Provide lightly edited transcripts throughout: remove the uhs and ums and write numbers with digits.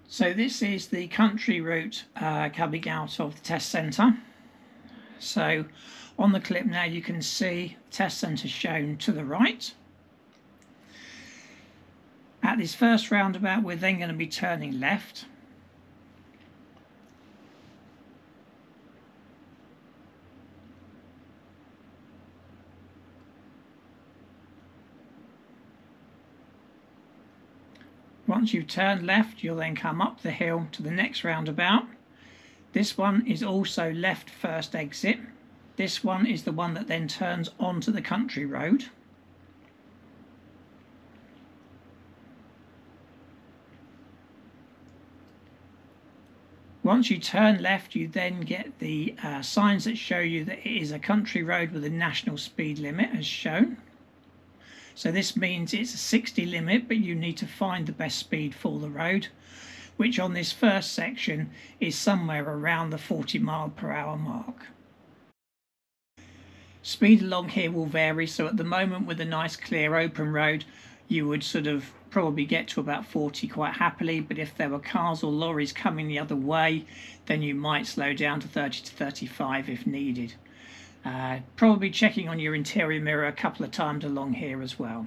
So this is the country route coming out of the test centre. So on the clip now you can see the test centre shown to the right. At this first roundabout we're then going to be turning left. Once you've turned left, you'll then come up the hill to the next roundabout. This one is also left first exit. This one is the one that then turns onto the country road. Once you turn left, you then get the signs that show you that it is a country road with a national speed limit as shown. So this means it's a 60 limit, but you need to find the best speed for the road, which on this first section is somewhere around the 40 mph mark. Speed along here will vary, so at the moment with a nice clear open road you would sort of probably get to about 40 quite happily, but if there were cars or lorries coming the other way then you might slow down to 30 to 35 if needed. Probably checking on your interior mirror a couple of times along here as well.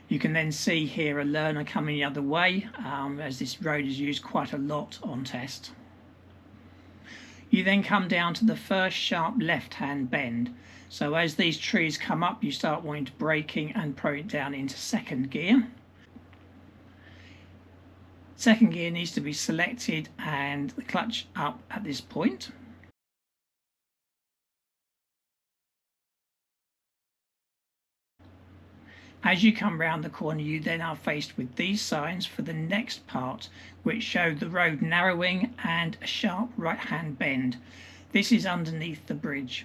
You can then see here a learner coming the other way, as this road is used quite a lot on test. You then come down to the first sharp left-hand bend. So as these trees come up, you start wanting to braking and pro it down into second gear. Second gear needs to be selected and the clutch up at this point. As you come round the corner, you then are faced with these signs for the next part, which show the road narrowing and a sharp right-hand bend. This is underneath the bridge.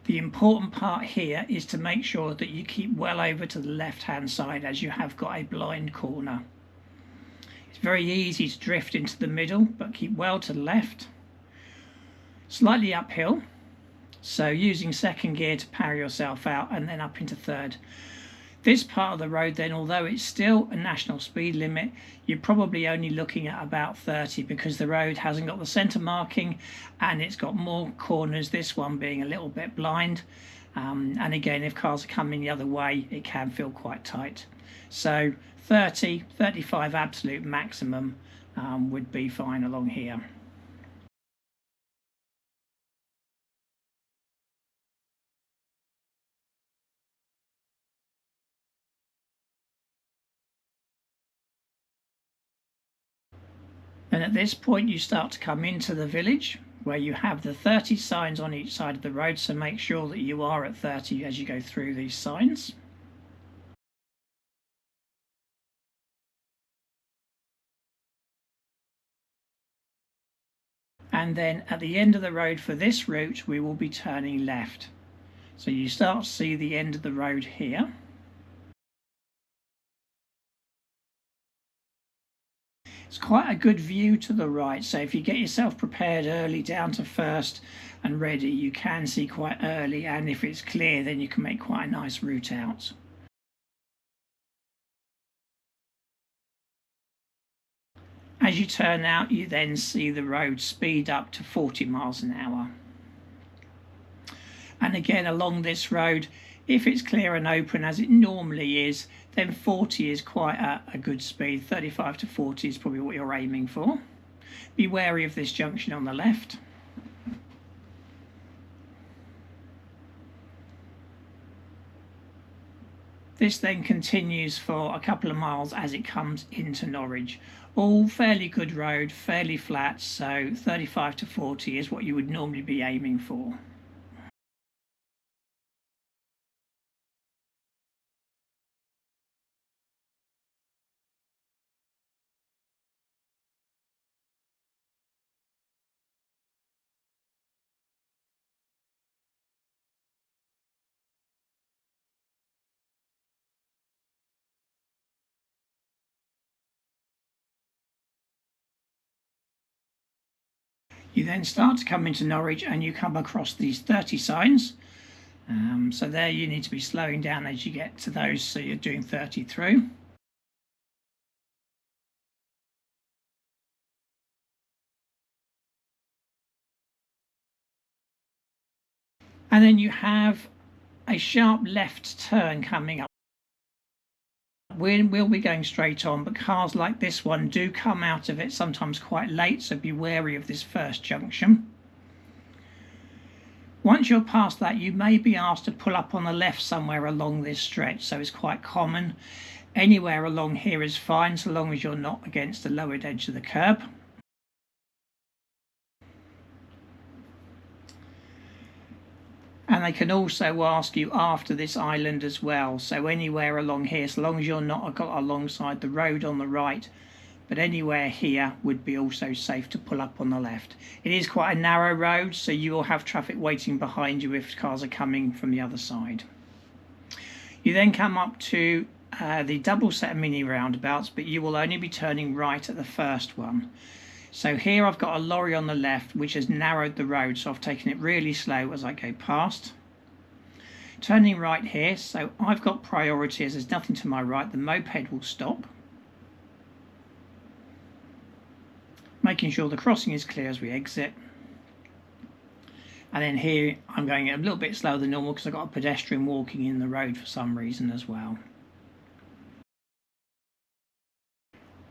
The important part here is to make sure that you keep well over to the left-hand side, as you have got a blind corner. It's very easy to drift into the middle, but keep well to the left. Slightly uphill, so using second gear to power yourself out and then up into third. This part of the road then, although it's still a national speed limit, you're probably only looking at about 30 because the road hasn't got the centre marking and it's got more corners, this one being a little bit blind. And again, if cars are coming the other way, it can feel quite tight. So 30, 35 absolute maximum would be fine along here. And at this point you start to come into the village where you have the 30 signs on each side of the road, so make sure that you are at 30 as you go through these signs. And then at the end of the road for this route we will be turning left. So you start to see the end of the road here. It's quite a good view to the right, so if you get yourself prepared early down to first and ready, you can see quite early, and if it's clear then you can make quite a nice route out. As you turn out, you then see the road speed up to 40 miles an hour. And again, along this road, if it's clear and open as it normally is, then 40 is quite a good speed. 35 to 40 is probably what you're aiming for. Be wary of this junction on the left. This then continues for a couple of miles as it comes into Norwich. All fairly good road, fairly flat, so 35 to 40 is what you would normally be aiming for. You then start to come into Norwich and you come across these 30 signs. So there you need to be slowing down as you get to those, so you're doing 30 through. And then you have a sharp left turn coming up. We'll be going straight on, but cars like this one do come out of it sometimes quite late, so be wary of this first junction. Once you're past that, you may be asked to pull up on the left somewhere along this stretch, so it's quite common. Anywhere along here is fine, so long as you're not against the lowered edge of the curb. And they can also ask you after this island as well, so anywhere along here, so long as you're not got alongside the road on the right, but anywhere here would be also safe to pull up on the left. It is quite a narrow road, so you will have traffic waiting behind you if cars are coming from the other side. You then come up to the double set of mini roundabouts, but you will only be turning right at the first one. So here I've got a lorry on the left which has narrowed the road, so I've taken it really slow as I go past. Turning right here, so I've got priority as there's nothing to my right, the moped will stop. Making sure the crossing is clear as we exit. And then here I'm going a little bit slower than normal because I've got a pedestrian walking in the road for some reason as well.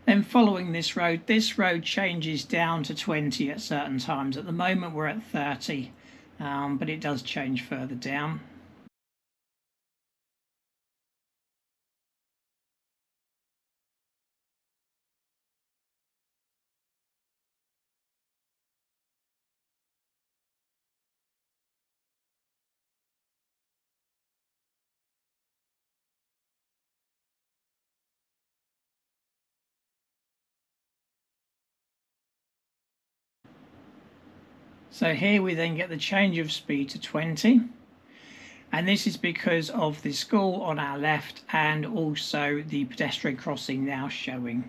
Then following this road changes down to 20 at certain times. At the moment we're at 30, but it does change further down. So here we then get the change of speed to 20, and this is because of the school on our left and also the pedestrian crossing now showing.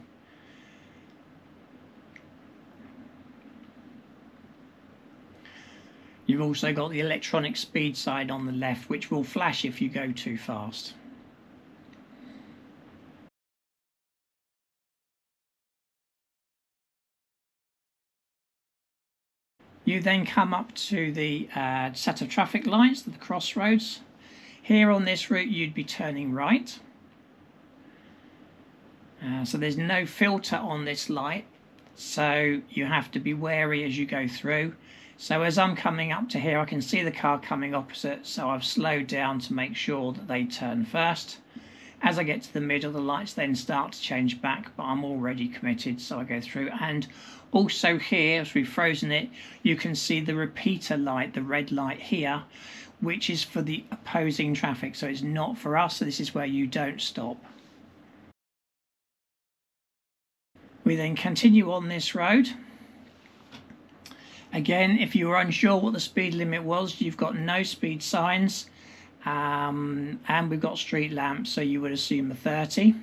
You've also got the electronic speed sign on the left, which will flash if you go too fast. You then come up to the set of traffic lights at the crossroads. Here on this route you'd be turning right. So there's no filter on this light, so you have to be wary as you go through. So as I'm coming up to here, I can see the car coming opposite, so I've slowed down to make sure that they turn first. As I get to the middle, the lights then start to change back, but I'm already committed, so I go through. And also here, as we've frozen it, you can see the repeater light, the red light here, which is for the opposing traffic, so it's not for us, so this is where you don't stop. We then continue on this road. Again, if you were unsure what the speed limit was, you've got no speed signs, and we've got street lamps, so you would assume a 30.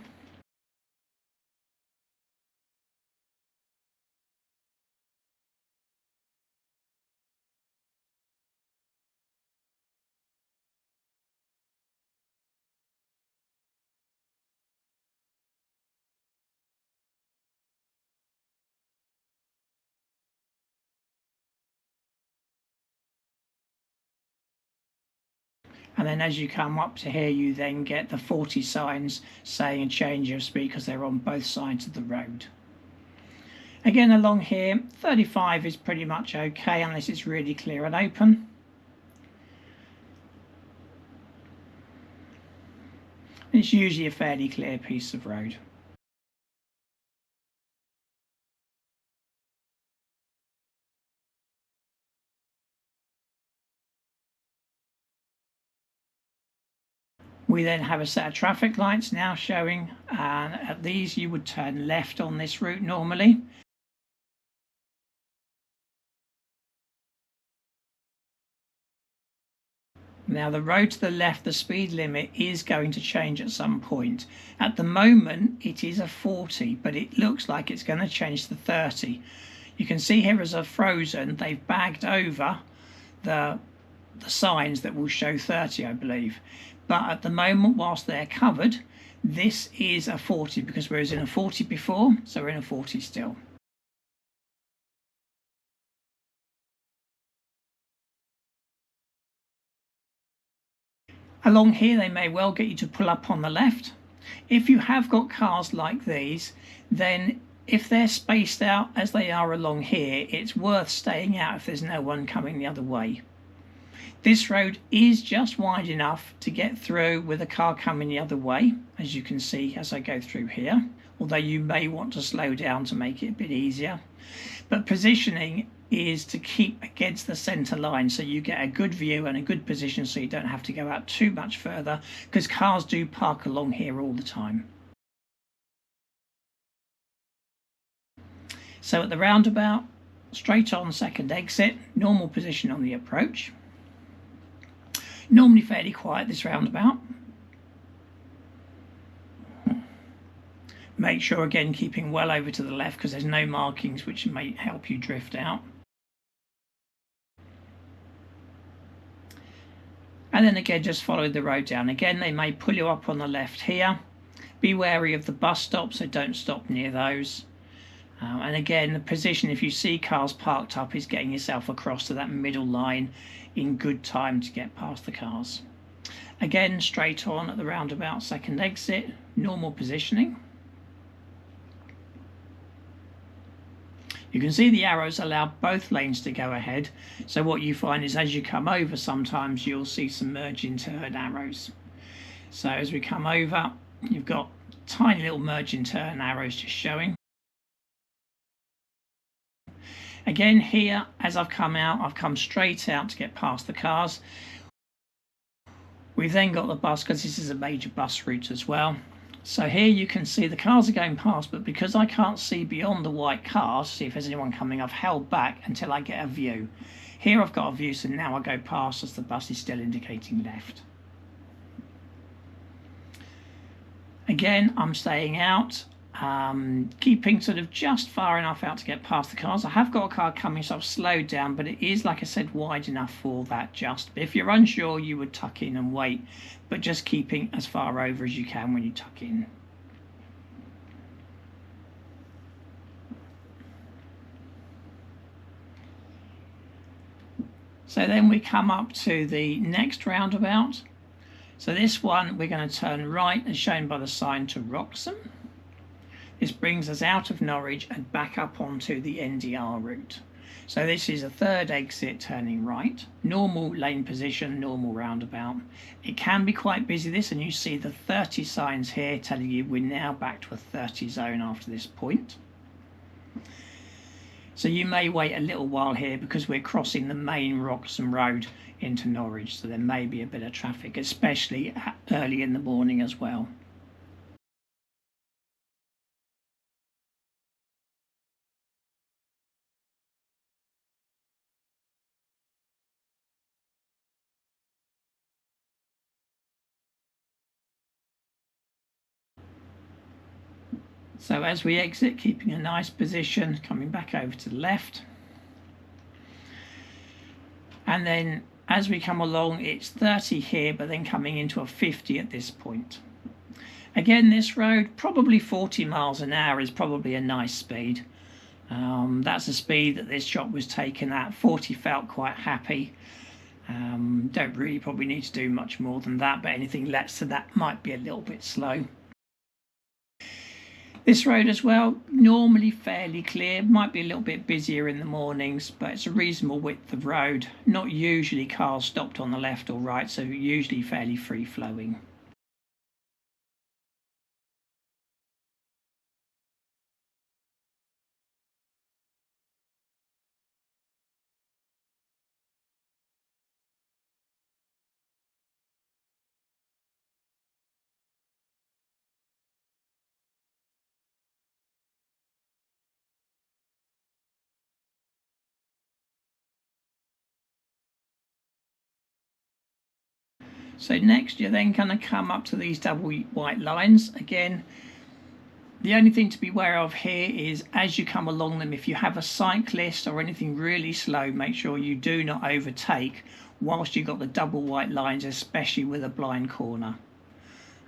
And then as you come up to here, you then get the 40 signs saying a change of speed because they're on both sides of the road. Again, along here, 35 is pretty much okay unless it's really clear and open. It's usually a fairly clear piece of road. We then have a set of traffic lights now showing, and at these you would turn left on this route normally. Now the road to the left, the speed limit is going to change at some point. At the moment it is a 40, but it looks like it's going to change to 30. You can see here as a frozen, they've bagged over the signs that will show 30, I believe. But at the moment, whilst they're covered, this is a 40 because we was in a 40 before, so we're in a 40 still. Along here they may well get you to pull up on the left. If you have got cars like these, then if they're spaced out as they are along here, it's worth staying out if there's no one coming the other way. This road is just wide enough to get through with a car coming the other way, as you can see as I go through here, although you may want to slow down to make it a bit easier. But positioning is to keep against the centre line so you get a good view and a good position so you don't have to go out too much further, because cars do park along here all the time. So at the roundabout, straight on second exit, normal position on the approach. Normally fairly quiet this roundabout. Make sure again keeping well over to the left because there's no markings which may help you drift out. And then again just follow the road down. Again they may pull you up on the left here. Be wary of the bus stops, so don't stop near those. And again the position, if you see cars parked up, is getting yourself across to that middle line in good time to get past the cars. Again straight on at the roundabout second exit, normal positioning. You can see the arrows allow both lanes to go ahead, so what you find is as you come over sometimes you'll see some merge in turn arrows. So as we come over, you've got tiny little merge in turn arrows just showing. Again here, as I've come out, I've come straight out to get past the cars. We've then got the bus, because this is a major bus route as well. So here you can see the cars are going past, but because I can't see beyond the white cars, see if there's anyone coming, I've held back until I get a view. Here I've got a view, so now I go past as the bus is still indicating left. Again, I'm staying out, keeping sort of just far enough out to get past the cars. I have got a car coming, so I've slowed down, but it is, like I said, wide enough for that just. But if you're unsure, you would tuck in and wait, but just keeping as far over as you can when you tuck in. So then we come up to the next roundabout. So this one we're going to turn right as shown by the sign to Wroxham. This brings us out of Norwich and back up onto the NDR route. So this is a third exit turning right, normal lane position, normal roundabout. It can be quite busy this, and you see the 30 signs here telling you we're now back to a 30 zone after this point. So you may wait a little while here because we're crossing the main Wroxham Road into Norwich, so there may be a bit of traffic, especially early in the morning as well. So as we exit, keeping a nice position, coming back over to the left. And then as we come along, it's 30 here, but then coming into a 50 at this point. Again, this road, probably 40 miles an hour is probably a nice speed. That's the speed that this shot was taken at. 40 felt quite happy. Don't really probably need to do much more than that, but anything less than that might be a little bit slow. This road as well, normally fairly clear, might be a little bit busier in the mornings, but it's a reasonable width of road. Not usually cars stopped on the left or right, so usually fairly free flowing. So next you're then going to come up to these double white lines. Again, the only thing to be aware of here is as you come along them, if you have a cyclist or anything really slow, make sure you do not overtake whilst you've got the double white lines, especially with a blind corner.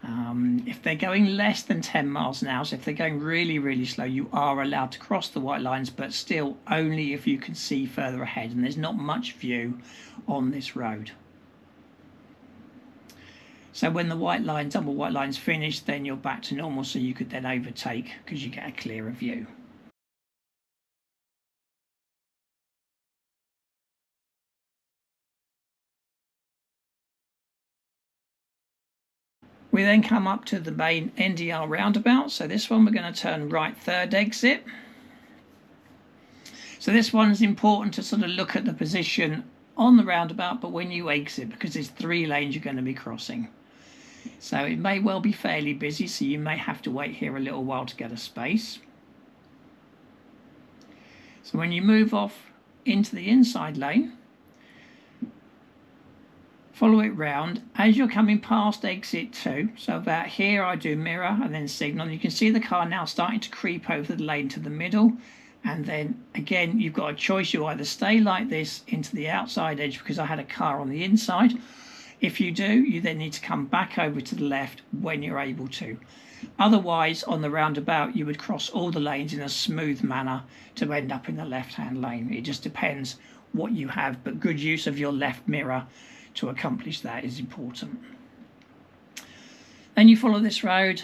If they're going less than 10 miles an hour, so if they're going really slow, you are allowed to cross the white lines, but still only if you can see further ahead, and there's not much view on this road. So when the white line, double white line's finished, then you're back to normal, so you could then overtake because you get a clearer view. We then come up to the main NDR roundabout. So this one we're going to turn right, third exit. So this one's important to sort of look at the position on the roundabout, but when you exit, because there's 3 lanes you're going to be crossing. So it may well be fairly busy, so you may have to wait here a little while to get a space. So when you move off into the inside lane, follow it round. As you're coming past exit 2, so about here I do mirror and then signal. You can see the car now starting to creep over the lane to the middle. And then again, you've got a choice. You either stay like this into the outside edge because I had a car on the inside. If you do, you then need to come back over to the left when you're able to. Otherwise, on the roundabout, you would cross all the lanes in a smooth manner to end up in the left-hand lane. It just depends what you have, but good use of your left mirror to accomplish that is important. Then you follow this road.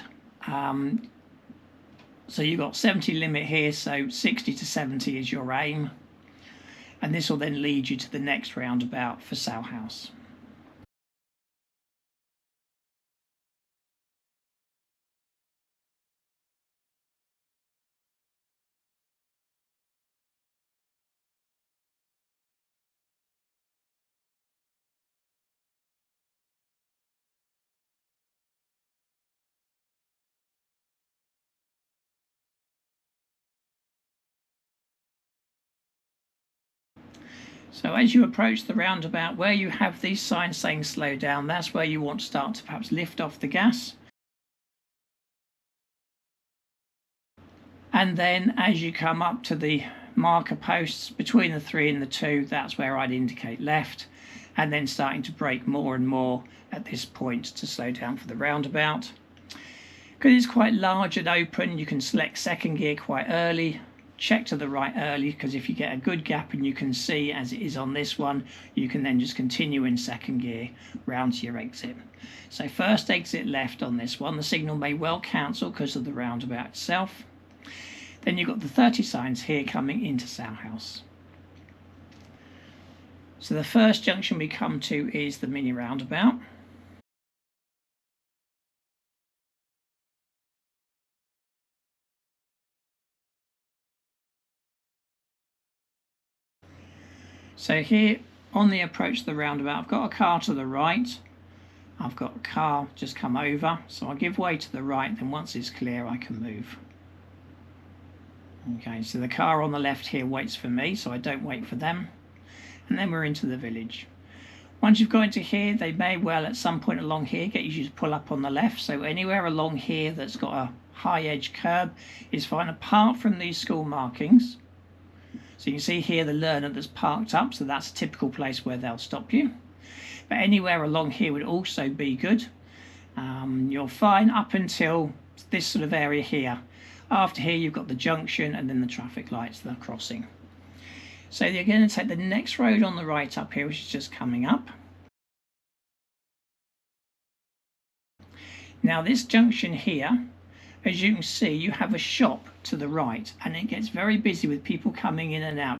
So you've got 70 limit here, so 60 to 70 is your aim. And this will then lead you to the next roundabout for Sow House. So as you approach the roundabout, where you have these signs saying slow down, that's where you want to start to perhaps lift off the gas. And then as you come up to the marker posts between the 3 and the 2, that's where I'd indicate left, and then starting to brake more and more at this point to slow down for the roundabout. Because it's quite large and open, you can select second gear quite early. Check to the right early, because if you get a good gap and you can see, as it is on this one, you can then just continue in second gear round to your exit. So first exit left on this one. The signal may well cancel because of the roundabout itself. Then you've got the 30 signs here coming into Sow House. So the first junction we come to is the mini roundabout. So here on the approach to the roundabout, I've got a car to the right. I've got a car just come over. So I'll give way to the right, then once it's clear, I can move. Okay, so the car on the left here waits for me, so I don't wait for them. And then we're into the village. Once you've got into here, they may well at some point along here get you to pull up on the left. So anywhere along here that's got a high edge curb is fine, apart from these school markings. So you can see here the learner that's parked up, so that's a typical place where they'll stop you. But anywhere along here would also be good. You're fine up until this sort of area here. After here you've got the junction and then the traffic lights that are crossing. So you're going to take the next road on the right up here, which is just coming up. Now this junction here, as you can see, you have a shop to the right and it gets very busy with people coming in and out.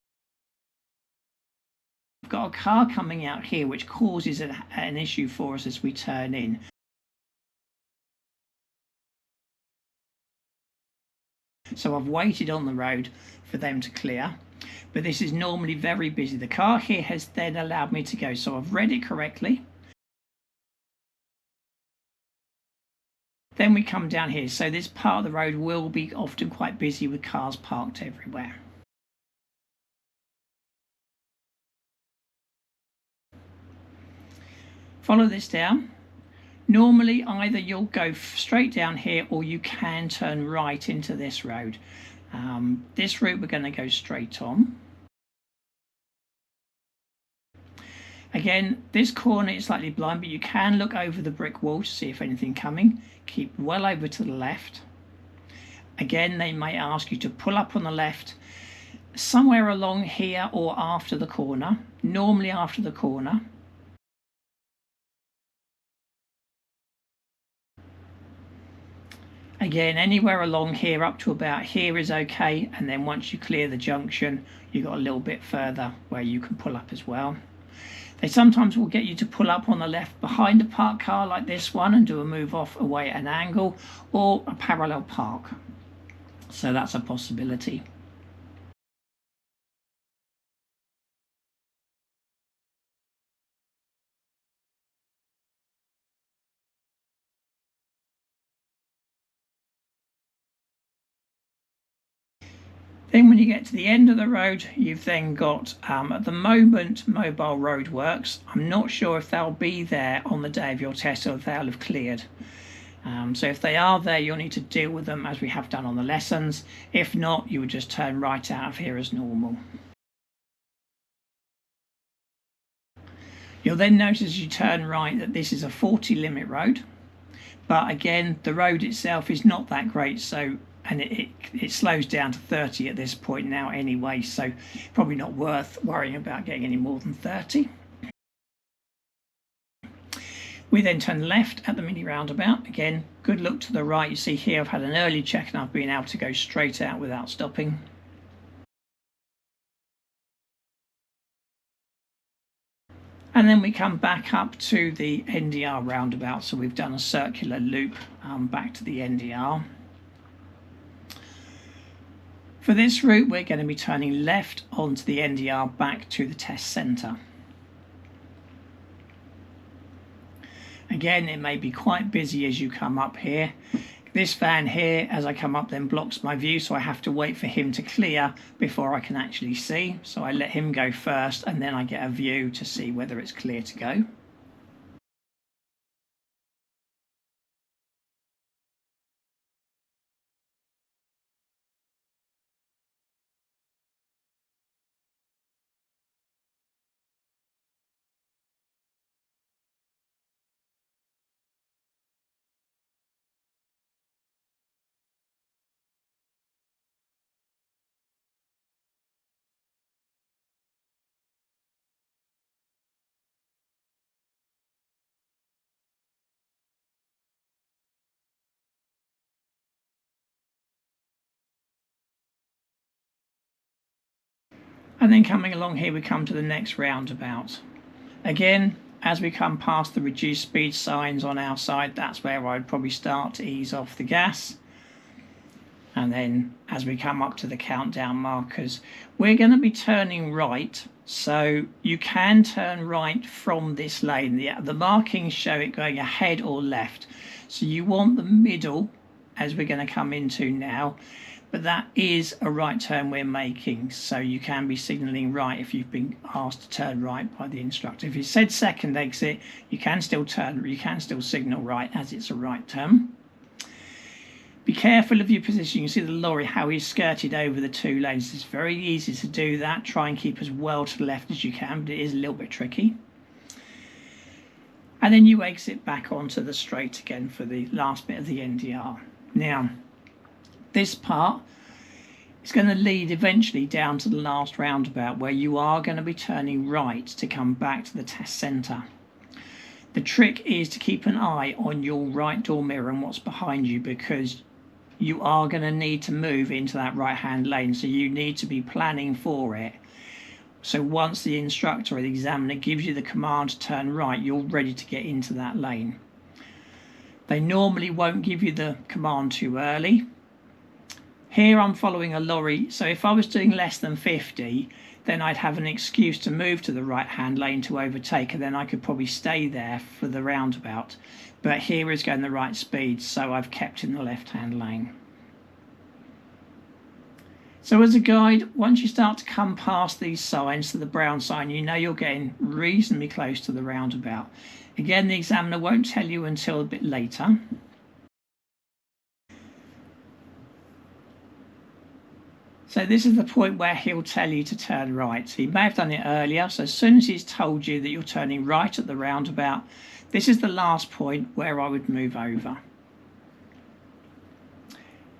We've got a car coming out here which causes an issue for us as we turn in. So I've waited on the road for them to clear, but this is normally very busy. The car here has then allowed me to go, so I've read it correctly. Then we come down here, so this part of the road will be often quite busy with cars parked everywhere. Follow this down. Normally either you'll go straight down here or you can turn right into this road. This route we're going to go straight on. Again, this corner is slightly blind, but you can look over the brick wall to see if anything coming. Keep well over to the left. Again, they may ask you to pull up on the left somewhere along here or after the corner, normally after the corner. Again, anywhere along here up to about here is okay, and then once you clear the junction, you've got a little bit further where you can pull up as well. They sometimes will get you to pull up on the left behind a parked car like this one and do a move off away at an angle, or a parallel park. So that's a possibility. Then when you get to the end of the road, you've then got, at the moment, mobile roadworks. I'm not sure if they'll be there on the day of your test or if they'll have cleared. So if they are there, you'll need to deal with them as we have done on the lessons. If not, you would just turn right out of here as normal. You'll then notice as you turn right that this is a 40 limit road. But again, the road itself is not that great, so and it slows down to 30 at this point now anyway, so probably not worth worrying about getting any more than 30. We then turn left at the mini roundabout. Again, good look to the right. You see here I've had an early check and I've been able to go straight out without stopping. And then we come back up to the NDR roundabout, so we've done a circular loop back to the NDR. For this route, we're going to be turning left onto the NDR back to the test centre. Again, it may be quite busy as you come up here. This van here, as I come up, then blocks my view, so I have to wait for him to clear before I can actually see. So I let him go first, and then I get a view to see whether it's clear to go. And then coming along here, we come to the next roundabout. Again, as we come past the reduced speed signs on our side, that's where I'd probably start to ease off the gas. And then as we come up to the countdown markers, we're going to be turning right. So you can turn right from this lane. The markings show it going ahead or left. So you want the middle as we're going to come into now. But that is a right turn we're making, so you can be signalling right if you've been asked to turn right by the instructor. If you said second exit, you can still turn, you can still signal right as it's a right turn. Be careful of your position. You see the lorry, how he's skirted over the two lanes. It's very easy to do that. Try and keep as well to the left as you can, but it is a little bit tricky. And then you exit back onto the straight again for the last bit of the NDR. Now, this part is going to lead eventually down to the last roundabout where you are going to be turning right to come back to the test centre. The trick is to keep an eye on your right door mirror and what's behind you, because you are going to need to move into that right hand lane, so you need to be planning for it. So once the instructor or the examiner gives you the command to turn right, you're ready to get into that lane. They normally won't give you the command too early. Here I'm following a lorry, so if I was doing less than 50, then I'd have an excuse to move to the right hand lane to overtake, and then I could probably stay there for the roundabout. But here is going the right speed, so I've kept in the left hand lane. So as a guide, once you start to come past these signs to the brown sign, you know you're getting reasonably close to the roundabout. Again, the examiner won't tell you until a bit later. So this is the point where he'll tell you to turn right. He may have done it earlier, so as soon as he's told you that you're turning right at the roundabout, this is the last point where I would move over.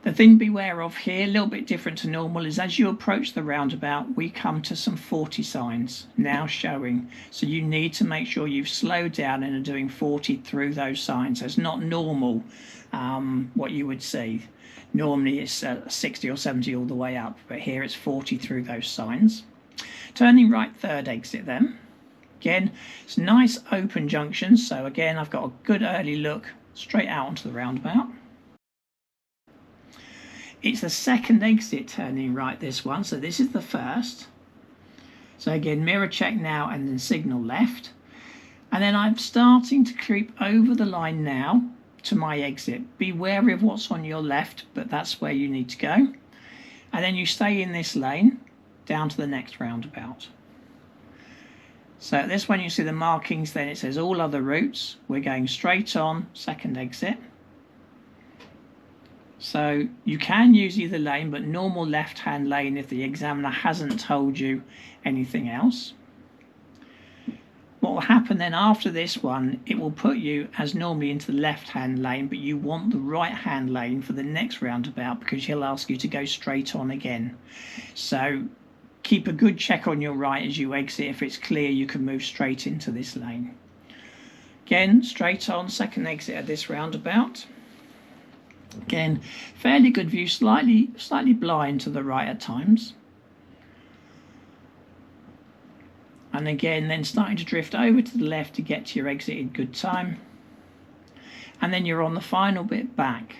The thing to beware of here, a little bit different to normal, is as you approach the roundabout, we come to some 40 signs now showing. So you need to make sure you've slowed down and are doing 40 through those signs. That's not normal, what you would see. Normally it's 60 or 70 all the way up, but here it's 40 through those signs. Turning right, third exit then. Again, it's nice open junctions, so again I've got a good early look straight out onto the roundabout. It's the second exit turning right, this one, so this is the first. So again, mirror check now and then signal left. And then I'm starting to creep over the line now to my exit. Be wary of what's on your left, but that's where you need to go. And then you stay in this lane down to the next roundabout. So at this one you see the markings, then it says all other routes. We're going straight on, second exit. So you can use either lane, but normal left-hand lane if the examiner hasn't told you anything else. What will happen then after this one, it will put you as normally into the left-hand lane, but you want the right-hand lane for the next roundabout because he'll ask you to go straight on again. So keep a good check on your right as you exit. If it's clear, you can move straight into this lane. Again, straight on, second exit at this roundabout. Again, fairly good view, slightly blind to the right at times. And again, then starting to drift over to the left to get to your exit in good time. And then you're on the final bit back.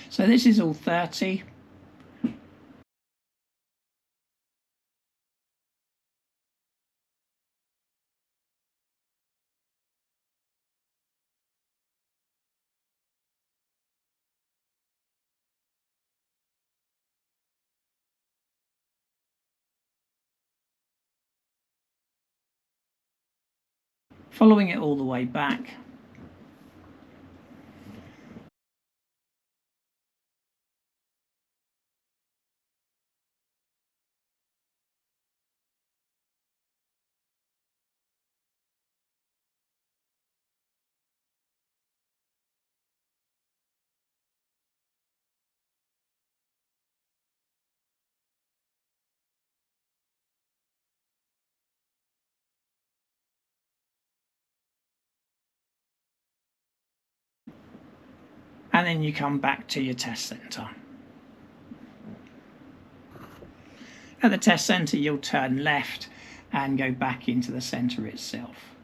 So this is all 30. Following it all the way back. And then you come back to your test centre. At the test centre you'll turn left and go back into the centre itself.